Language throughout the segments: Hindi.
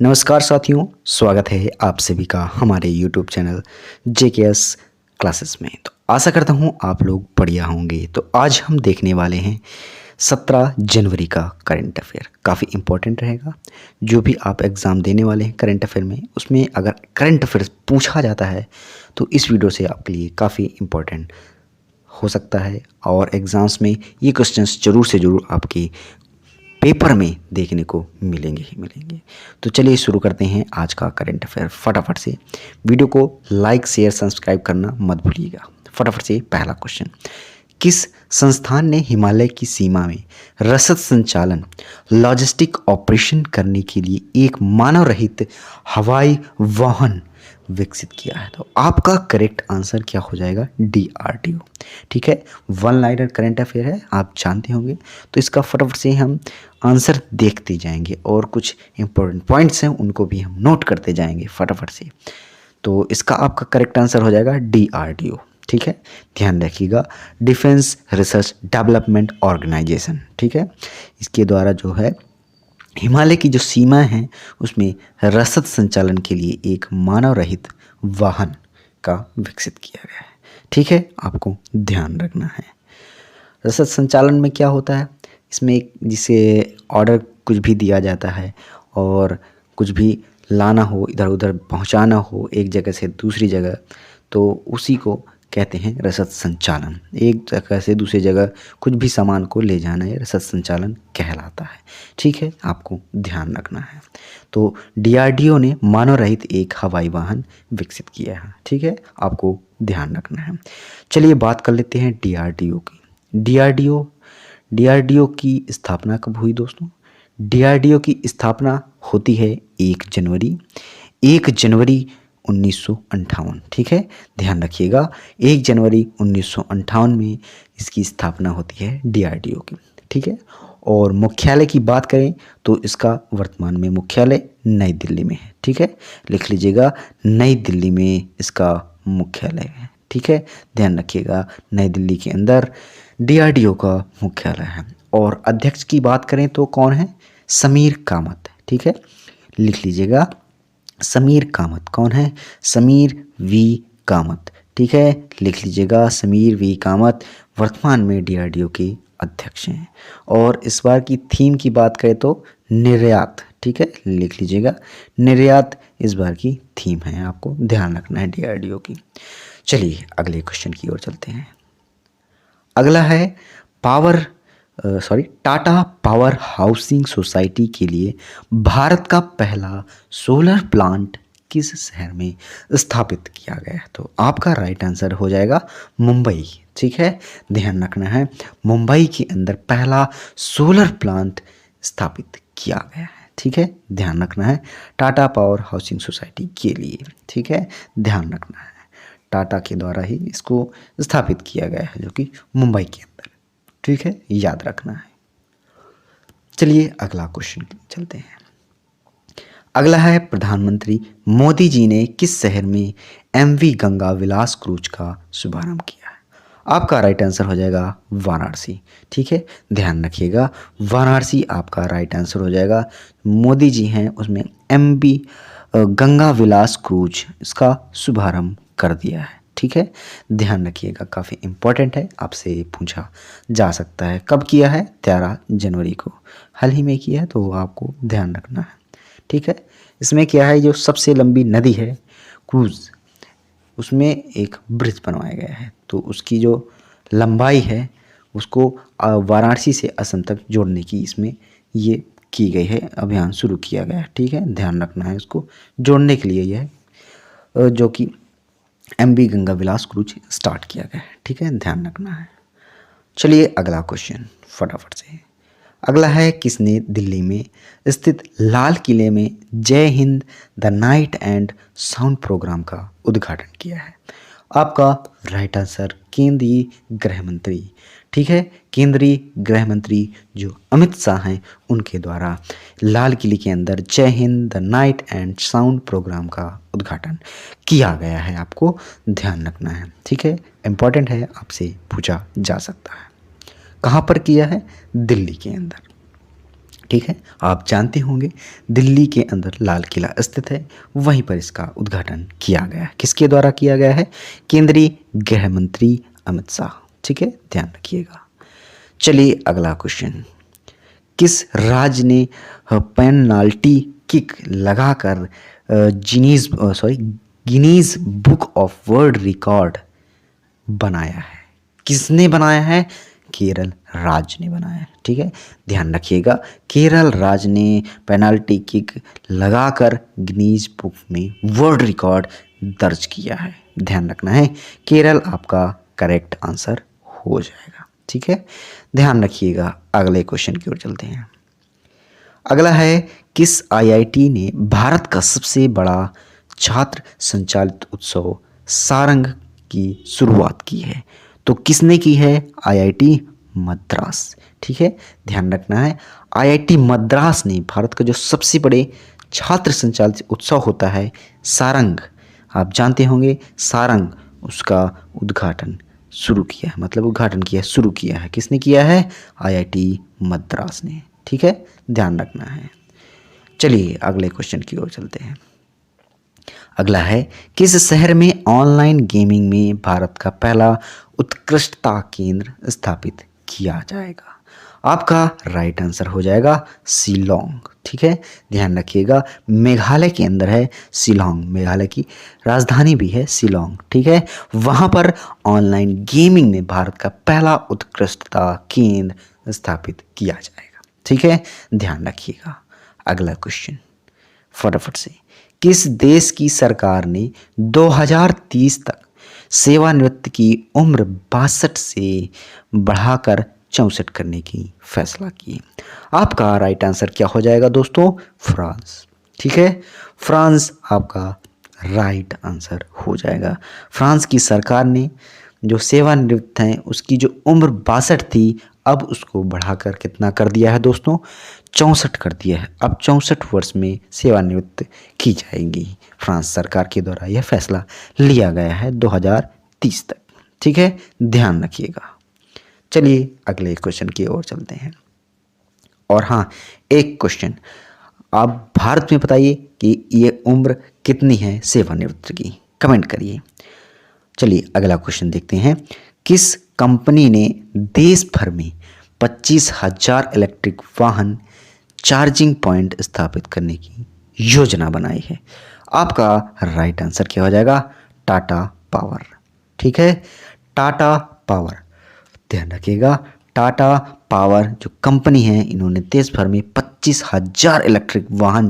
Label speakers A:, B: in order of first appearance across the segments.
A: नमस्कार साथियों, स्वागत है आप सभी का हमारे यूट्यूब चैनल जेकेएस क्लासेस में। तो आशा करता हूँ आप लोग बढ़िया होंगे। तो आज हम देखने वाले हैं 17 जनवरी का करंट अफेयर। काफ़ी इम्पोर्टेंट रहेगा। जो भी आप एग्ज़ाम देने वाले हैं करंट अफेयर में, उसमें अगर करंट अफेयर पूछा जाता है तो इस वीडियो से आपके लिए काफ़ी इम्पोर्टेंट हो सकता है और एग्ज़ाम्स में ये क्वेश्चंस ज़रूर से ज़रूर आपके पेपर में देखने को मिलेंगे ही मिलेंगे। तो चलिए शुरू करते हैं आज का करंट अफेयर फटाफट से। वीडियो को लाइक शेयर सब्सक्राइब करना मत भूलिएगा। फटाफट से पहला क्वेश्चन, किस संस्थान ने हिमालय की सीमा में रसद संचालन लॉजिस्टिक ऑपरेशन करने के लिए एक मानव रहित हवाई वाहन विकसित किया है? तो आपका करेक्ट आंसर क्या हो जाएगा? DRDO। ठीक है, वन लाइनर करंट अफेयर है, आप जानते होंगे। तो इसका फटाफट से हम आंसर देखते जाएंगे और कुछ इंपॉर्टेंट पॉइंट्स हैं उनको भी हम नोट करते जाएंगे फटाफट से। तो इसका आपका करेक्ट आंसर हो जाएगा DRDO। ठीक है, ध्यान रखिएगा, डिफेंस रिसर्च डेवलपमेंट ऑर्गेनाइजेशन। ठीक है, इसके द्वारा जो है हिमालय की जो सीमा है उसमें रसद संचालन के लिए एक मानव रहित वाहन का विकसित किया गया है। ठीक है, आपको ध्यान रखना है। रसद संचालन में क्या होता है, इसमें जिसे ऑर्डर कुछ भी दिया जाता है और कुछ भी लाना हो, इधर उधर पहुंचाना हो एक जगह से दूसरी जगह, तो उसी को कहते हैं रसद संचालन। एक जगह से दूसरी जगह कुछ भी सामान को ले जाना है, रसद संचालन कहलाता है। ठीक है, आपको ध्यान रखना है। तो DRDO ने मानव रहित एक हवाई वाहन विकसित किया है। ठीक है, आपको ध्यान रखना है। चलिए बात कर लेते हैं DRDO की। DRDO की स्थापना कब हुई दोस्तों? DRDO की स्थापना होती है 1 जनवरी 1958। ठीक है, ध्यान रखिएगा, 1 जनवरी 1958 में इसकी स्थापना होती है DRDO की। ठीक है, और मुख्यालय की बात करें तो इसका वर्तमान में मुख्यालय नई दिल्ली में है। ठीक है, लिख लीजिएगा, नई दिल्ली में इसका मुख्यालय है। ठीक है, ध्यान रखिएगा, नई दिल्ली के अंदर DRDO का मुख्यालय है। और अध्यक्ष की बात करें तो कौन है? समीर कामत। ठीक है, लिख लीजिएगा, समीर कामत। कौन है? समीर वी कामत। ठीक है, लिख लीजिएगा, समीर वी कामत वर्तमान में DRDO के अध्यक्ष हैं। और इस बार की थीम की बात करें तो निर्यात। ठीक है, लिख लीजिएगा, निर्यात इस बार की थीम है, आपको ध्यान रखना है DRDO की। चलिए अगले क्वेश्चन की ओर चलते हैं। अगला है टाटा पावर हाउसिंग सोसाइटी के लिए भारत का पहला सोलर प्लांट किस शहर में स्थापित किया गया है? तो आपका राइट आंसर हो जाएगा मुंबई। ठीक है, ध्यान रखना है, मुंबई के अंदर पहला सोलर प्लांट स्थापित किया गया है। ठीक है, ध्यान रखना है, टाटा पावर हाउसिंग सोसाइटी के लिए। ठीक है, ध्यान रखना है, टाटा के द्वारा ही इसको स्थापित किया गया है, जो कि मुंबई के अंदर। ठीक है, याद रखना है। चलिए अगला क्वेश्चन चलते हैं। अगला है, प्रधानमंत्री मोदी जी ने किस शहर में MV गंगा विलास क्रूज का शुभारंभ किया है? आपका राइट आंसर हो जाएगा वाराणसी। ठीक है, ध्यान रखिएगा, वाराणसी आपका राइट आंसर हो जाएगा। मोदी जी हैं उसमें MV गंगा विलास क्रूज इसका शुभारंभ कर दिया है। ठीक है, ध्यान रखिएगा, काफ़ी इम्पोर्टेंट है, आपसे पूछा जा सकता है। कब किया है? 13 जनवरी को, हाल ही में किया है, तो आपको ध्यान रखना है। ठीक है, इसमें क्या है, जो सबसे लंबी नदी है क्रूज, उसमें एक ब्रिज बनवाया गया है, तो उसकी जो लंबाई है उसको वाराणसी से असम तक जोड़ने की इसमें ये की गई है, अभियान शुरू किया गया है। ठीक है, ध्यान रखना है, इसको जोड़ने के लिए यह जो कि MV गंगा विलास क्रूज स्टार्ट किया गया है। ठीक है, ध्यान रखना है। चलिए अगला क्वेश्चन फटाफट से। अगला है, किसने दिल्ली में स्थित लाल किले में Jai Hind the night and sound program का उद्घाटन किया है? आपका राइट आंसर केंद्रीय गृह मंत्री। ठीक है, केंद्रीय गृह मंत्री जो अमित शाह हैं, उनके द्वारा लाल किले के अंदर Jai Hind the night and sound program का उद्घाटन किया गया है, आपको ध्यान रखना है। ठीक है, इम्पॉर्टेंट है, आपसे पूछा जा सकता है। कहाँ पर किया है? दिल्ली के अंदर। ठीक है, आप जानते होंगे दिल्ली के अंदर लाल किला स्थित है, वहीं पर इसका उद्घाटन किया गया है। किसके द्वारा किया गया है? केंद्रीय गृह मंत्री अमित शाह। ठीक है, ध्यान रखिएगा। चलिए अगला क्वेश्चन, किस राज्य ने पेनल्टी किक लगाकर Guinness book of world record बनाया है? किसने बनाया है? केरल राज्य ने बनाया है। ठीक है, ध्यान रखिएगा, केरल राज्य ने पेनल्टी किक लगाकर गिनीज बुक में वर्ल्ड रिकॉर्ड दर्ज किया है। ध्यान रखना है, केरल आपका करेक्ट आंसर हो जाएगा। ठीक है, ध्यान रखिएगा। अगले क्वेश्चन की ओर चलते हैं। अगला है, किस आईआईटी ने भारत का सबसे बड़ा छात्र संचालित उत्सव सारंग की शुरुआत की है? तो किसने की है? आईआईटी मद्रास। ठीक है, ध्यान रखना है, आईआईटी मद्रास ने भारत का जो सबसे बड़े छात्र संचालित उत्सव होता है सारंग, आप जानते होंगे सारंग, उसका उद्घाटन शुरू किया है, मतलब उद्घाटन किया, शुरू किया है। किसने किया है? आईआईटी मद्रास ने। ठीक है, ध्यान रखना है। चलिए अगले क्वेश्चन की ओर चलते हैं। अगला है, किस शहर में ऑनलाइन गेमिंग में भारत का पहला उत्कृष्टता केंद्र स्थापित किया जाएगा? आपका राइट आंसर हो जाएगा शिलोंग। ठीक है, ध्यान रखिएगा, मेघालय के अंदर है शिलोंग, मेघालय की राजधानी भी है शिलोंग। ठीक है, वहाँ पर ऑनलाइन गेमिंग में भारत का पहला उत्कृष्टता केंद्र स्थापित किया जाएगा। ठीक है, ध्यान रखिएगा। अगला क्वेश्चन फटाफट से, किस देश की सरकार ने 2030 तक सेवानिवृत्त की उम्र 62 से बढ़ाकर 64 करने की फैसला की? आपका राइट आंसर क्या हो जाएगा दोस्तों? फ्रांस। ठीक है, फ्रांस आपका राइट आंसर हो जाएगा। फ्रांस की सरकार ने जो सेवानिवृत्त हैं उसकी जो उम्र 62 थी, अब उसको बढ़ाकर कितना कर दिया है दोस्तों? 64 कर दिया है। अब 64 वर्ष में सेवानिवृत्त की जाएंगी। फ्रांस सरकार के द्वारा यह फैसला लिया गया है 2030 तक। ठीक है, ध्यान रखिएगा। चलिए अगले क्वेश्चन की ओर चलते हैं। और हाँ, एक क्वेश्चन, आप भारत में बताइए कि ये उम्र कितनी है सेवानिवृत्त की, कमेंट करिए। चलिए अगला क्वेश्चन देखते हैं। किस कंपनी ने देश भर में 25,000 इलेक्ट्रिक वाहन चार्जिंग पॉइंट स्थापित करने की योजना बनाई है? आपका राइट आंसर क्या हो जाएगा? टाटा पावर। ठीक है, टाटा पावर, ध्यान रखिएगा, टाटा पावर जो कंपनी है, इन्होंने देश भर में 25,000 इलेक्ट्रिक वाहन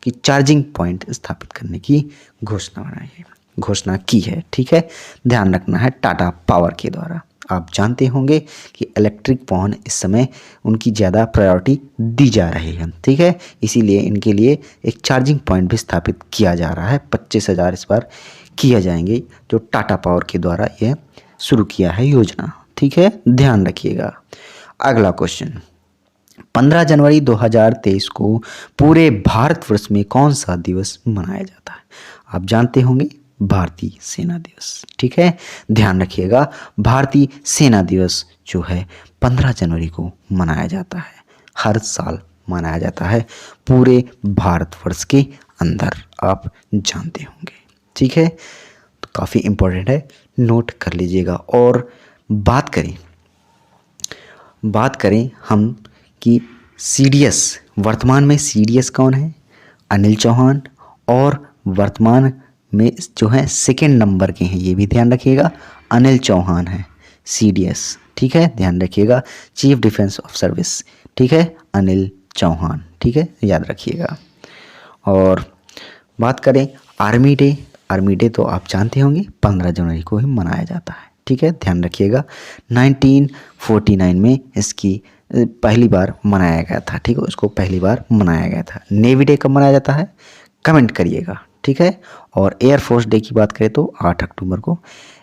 A: की चार्जिंग पॉइंट स्थापित करने की घोषणा की है। ठीक है, ध्यान रखना है, टाटा पावर के द्वारा। आप जानते होंगे कि इलेक्ट्रिक वाहन इस समय उनकी ज़्यादा प्रायोरिटी दी जा रही है। ठीक है, इसीलिए इनके लिए एक चार्जिंग पॉइंट भी स्थापित किया जा रहा है। 25,000 इस बार किया जाएंगे, जो टाटा पावर के द्वारा यह शुरू किया है योजना। ठीक है, ध्यान रखिएगा। अगला क्वेश्चन, 15 जनवरी 2023 को पूरे भारतवर्ष में कौन सा दिवस मनाया जाता है? आप जानते होंगे, भारतीय सेना दिवस। ठीक है, ध्यान रखिएगा, भारतीय सेना दिवस जो है 15 जनवरी को मनाया जाता है, हर साल मनाया जाता है पूरे भारतवर्ष के अंदर, आप जानते होंगे। ठीक है, तो काफ़ी इम्पोर्टेंट है, नोट कर लीजिएगा। और बात करें हम कि सीडीएस, वर्तमान में सीडीएस कौन है? अनिल चौहान, और वर्तमान में जो है सेकेंड नंबर के हैं, ये भी ध्यान रखिएगा, अनिल चौहान है सीडीएस। ठीक है, ध्यान रखिएगा, चीफ डिफेंस ऑफ सर्विस। ठीक है, अनिल चौहान। ठीक है, याद रखिएगा। और बात करें आर्मी डे, आर्मी डे तो आप जानते होंगे 15 जनवरी को ही मनाया जाता है। ठीक है, ध्यान रखिएगा, 1949 में इसकी पहली बार मनाया गया था। ठीक है, उसको पहली बार मनाया गया था। नेवी डे कब मनाया जाता है, कमेंट करिएगा। ठीक है, और एयरफोर्स डे की बात करें तो 8 अक्टूबर को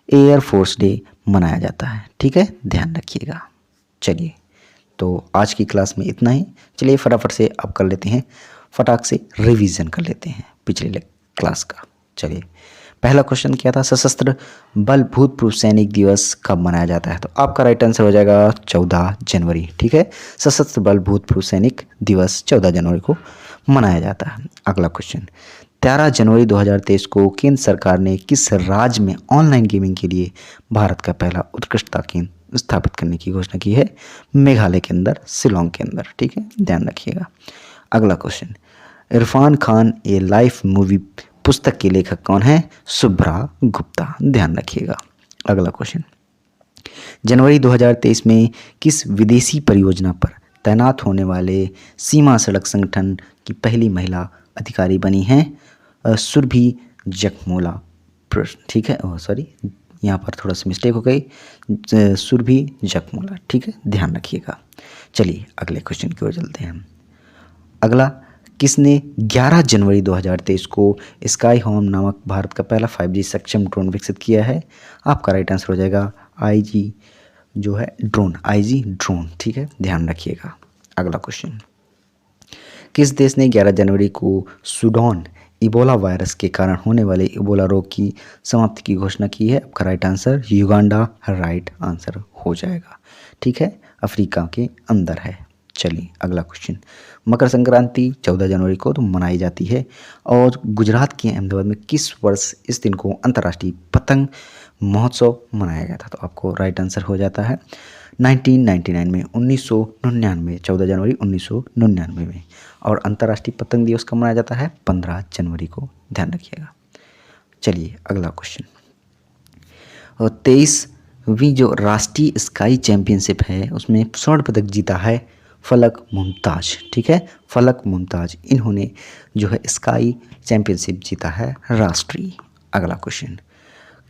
A: एयरफोर्स डे मनाया जाता है। ठीक है, ध्यान रखिएगा। चलिए, तो आज की क्लास में इतना ही। चलिए फटाफट से अब कर लेते हैं, फटाक से रिवीजन कर लेते हैं पिछले क्लास का। चलिए, पहला क्वेश्चन क्या था, सशस्त्र बल भूतपूर्व सैनिक दिवस कब मनाया जाता है? तो आपका राइट आंसर हो जाएगा 14 जनवरी। ठीक है, सशस्त्र बल भूतपूर्व सैनिक दिवस 14 जनवरी को मनाया जाता है। अगला क्वेश्चन, 13 जनवरी 2023 को केंद्र सरकार ने किस राज्य में ऑनलाइन गेमिंग के लिए भारत का पहला उत्कृष्टता केंद्र स्थापित करने की घोषणा की है? मेघालय के अंदर, शिलोंग के अंदर। ठीक है, ध्यान रखिएगा। अगला क्वेश्चन, इरफान खान ए लाइफ मूवी पुस्तक के लेखक कौन है? शुभ्रा गुप्ता। ध्यान रखिएगा। अगला क्वेश्चन, जनवरी 2023 में किस विदेशी परियोजना पर तैनात होने वाले सीमा सड़क संगठन की पहली महिला अधिकारी बनी हैं? सुरभि जखमोला। ठीक है, सॉरी, यहाँ पर थोड़ा सा मिस्टेक हो गई, सुरभि जखमोला। ठीक है, ध्यान रखिएगा। चलिए अगले क्वेश्चन की ओर चलते हैं। अगला, किसने 11 जनवरी 2023 को स्काई होम नामक भारत का पहला 5G सक्षम ड्रोन विकसित किया है? आपका राइट आंसर हो जाएगा IG जो है ड्रोन, IG ड्रोन। ठीक है, ध्यान रखिएगा। अगला क्वेश्चन, किस देश ने 11 जनवरी को सूडान इबोला वायरस के कारण होने वाले इबोला रोग की समाप्ति की घोषणा की है? आपका right answer Uganda right answer हो जाएगा। ठीक है, अफ्रीका के अंदर है। चलिए अगला क्वेश्चन, मकर संक्रांति 14 जनवरी को तो मनाई जाती है और गुजरात के अहमदाबाद में किस वर्ष इस दिन को अंतर्राष्ट्रीय पतंग महोत्सव मनाया गया था? तो आपको राइट आंसर हो जाता है 1999 में, 1999, 14 जनवरी 1999 में। और अंतर्राष्ट्रीय पतंग दिवस कब मनाया जाता है? 15 जनवरी को। ध्यान रखिएगा। चलिए अगला क्वेश्चन, और 23वीं जो राष्ट्रीय स्काई चैंपियनशिप है उसमें स्वर्ण पदक जीता है फलक मुमताज। ठीक है, फलक मुमताज, इन्होंने जो है स्काई चैंपियनशिप जीता है राष्ट्रीय। अगला क्वेश्चन,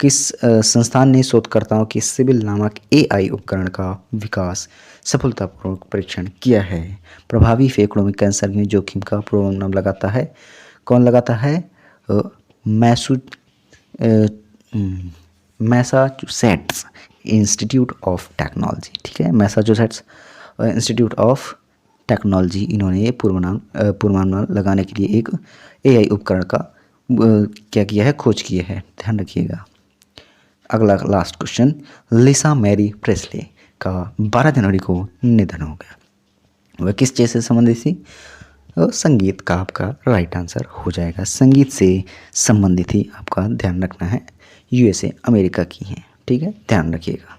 A: किस संस्थान ने शोधकर्ताओं के सिबिल नामक AI उपकरण का विकास सफलतापूर्वक परीक्षण किया है? प्रभावी फेफड़ों में कैंसर में जोखिम का पूर्वानुमान लगाता है। कौन लगाता है? Massachusetts institute of technology. ठीक है, मैसाचुसेट्स इंस्टीट्यूट ऑफ टेक्नोलॉजी, इन्होंने ये पूर्वानुमान लगाने के लिए एक AI उपकरण का क्या किया है? खोज की है। ध्यान रखिएगा। अगला last question, Lisa Marie Presley का 12 जनवरी को निधन हो गया। वह किस चीज़ से संबंधित थी? संगीत का आपका राइट आंसर हो जाएगा। संगीत से संबंधित ही आपका ध्यान रखना है। USA अमेरिका की हैं। ठीक है, ध्यान रखिएगा।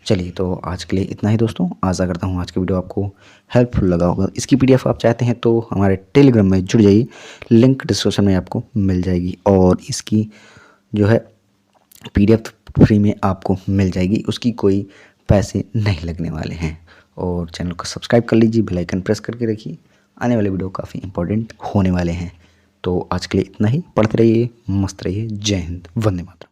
A: चलिए तो आज के लिए इतना ही दोस्तों। आशा करता हूँ आज की वीडियो आपको हेल्पफुल लगा होगा। इसकी PDF आप चाहते हैं तो हमारे टेलीग्राम में जुड़ जाइए, लिंक डिस्क्रिप्शन में आपको मिल जाएगी। और इसकी जो है PDF फ्री में आपको मिल जाएगी, उसकी कोई पैसे नहीं लगने वाले हैं। और चैनल को सब्सक्राइब कर लीजिए, बेल आइकन प्रेस करके रखिए, आने वाले वीडियो काफ़ी इंपॉर्टेंट होने वाले हैं। तो आज के लिए इतना ही। पढ़ते रहिए, मस्त रहिए। जय हिंद, वंदे मातरम।